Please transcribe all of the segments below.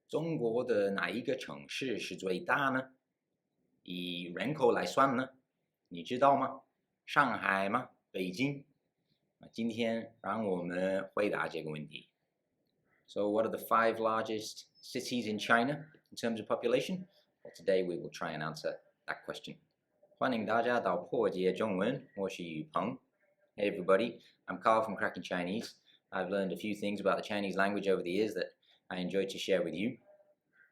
中国的哪一个城市是最大呢？以人口来算呢？你知道吗？上海吗？北京？今天让我们回答这个问题。So, what are the 5 largest cities in China in terms of population? Well, today we will try and answer that question. 欢迎大家到破解中文，我是宇鹏。Hey everybody, I'm Carl from Cracking Chinese. I've learned a few things about the Chinese language over the years that I enjoy to share with you.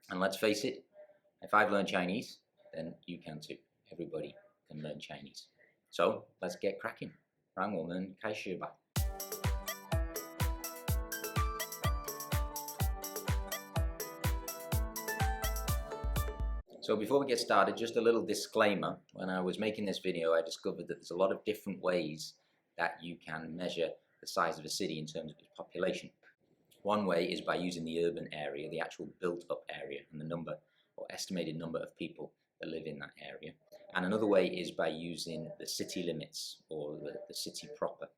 And let's face it, if I've learned Chinese, then you can too. Everybody can learn Chinese. So let's get cracking. 让我们开始吧。So before we get started, just a little disclaimer. When I was making this video, I discovered that there's a lot of different ways that you can measure the size of a city in terms of its population. One way is by using the urban area, the actual built-up area, and the number or estimated number of people that live in that area. And another way is by using the city limits or the city proper,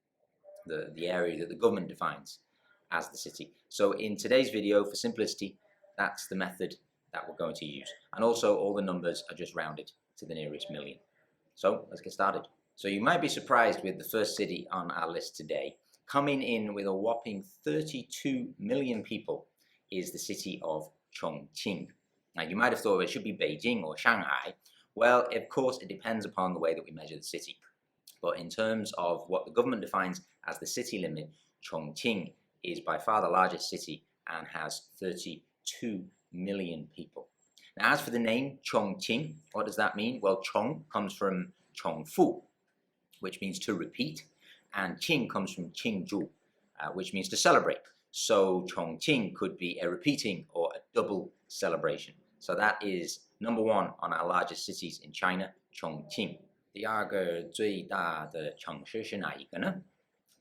the area that the government defines as the city. So in today's video, for simplicity, that's the method that we're going to use. And also all the numbers are just rounded to the nearest million. So let's get started. So you might be surprised with the first city on our list today. Coming in with a whopping 32 million people is the city of Chongqing. Now you might have thought it should be Beijing or Shanghai. Well, of course, it depends upon the way that we measure the city. But in terms of what the government defines as the city limit, Chongqing is by far the largest city and has 32 million people. Now, as for the name Chongqing, what does that mean? Well, Chong comes from Chongfu, which means to repeat, and Qing comes from Chengdu, which means to celebrate. So Chongqing could be a repeating or a double celebration. So that is number 1 on our largest cities in China, Chongqing. 第二个最大的城市是哪一个呢?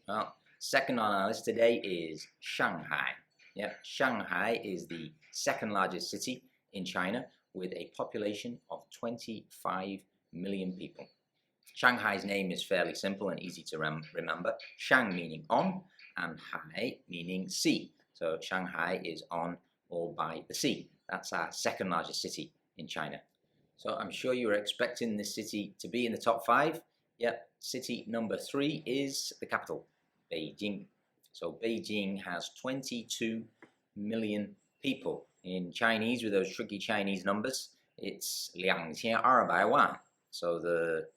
Well, second on our list today is Shanghai. Yeah, Shanghai is the second largest city in China with a population of 25 million people. Shanghai's name is fairly simple and easy to remember. Shang meaning on and Hai meaning sea. So Shanghai is on or by the sea. That's our second largest city in China. So I'm sure you were expecting this city to be in the top 5. Yep, city number 3 is the capital, Beijing. So Beijing has 22 million people. In Chinese, with those tricky Chinese numbers, it's 2200万. So the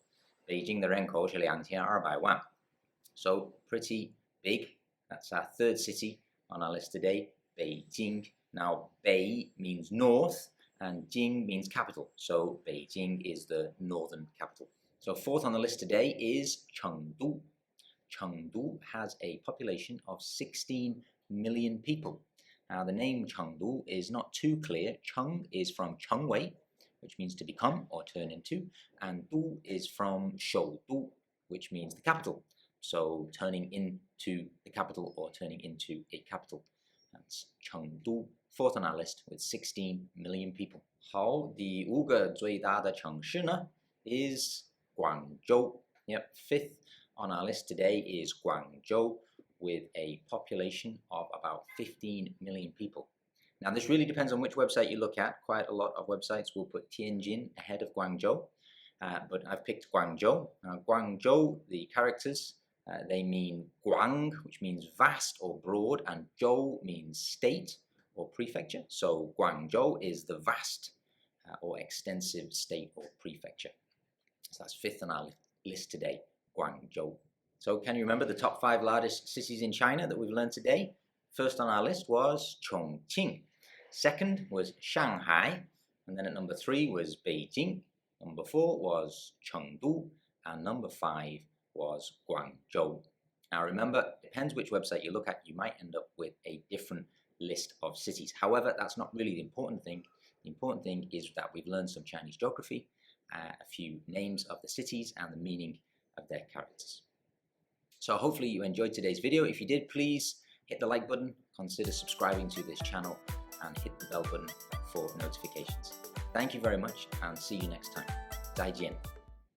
Beijing, the 人口是2200万. So pretty big. That's our third city on our list today, Beijing. Now, Bei means north and Jing means capital. So Beijing is the northern capital. So fourth on the list today is Chengdu. Chengdu has a population of 16 million people. Now, the name Chengdu is not too clear. Cheng is from Chengwei, which means to become or turn into, and Du is from Shoudu, which means the capital. So turning into the capital or turning into a capital. That's Chengdu, fourth on our list with 16 million people. 好，第5个最大的城市呢 is Guangzhou. Yep, fifth on our list today is Guangzhou with a population of about 15 million people. Now, this really depends on which website you look at. Quite a lot of websites will put Tianjin ahead of Guangzhou, but I've picked Guangzhou. Now, Guangzhou, the characters, they mean Guang, which means vast or broad, and Zhou means state or prefecture. So Guangzhou is the vast or extensive state or prefecture. So that's fifth on our list today, Guangzhou. So can you remember the top 5 largest cities in China that we've learned today? First on our list was Chongqing. Second was Shanghai. And then at number 3 was Beijing. Number 4 was Chengdu. And number 5 was Guangzhou. Now remember, it depends which website you look at, you might end up with a different list of cities. However, that's not really the important thing. The important thing is that we've learned some Chinese geography, a few names of the cities and the meaning of their characters. So hopefully you enjoyed today's video. If you did, please hit the like button, consider subscribing to this channel, and hit the bell button for notifications. Thank you very much, and see you next time. 再见.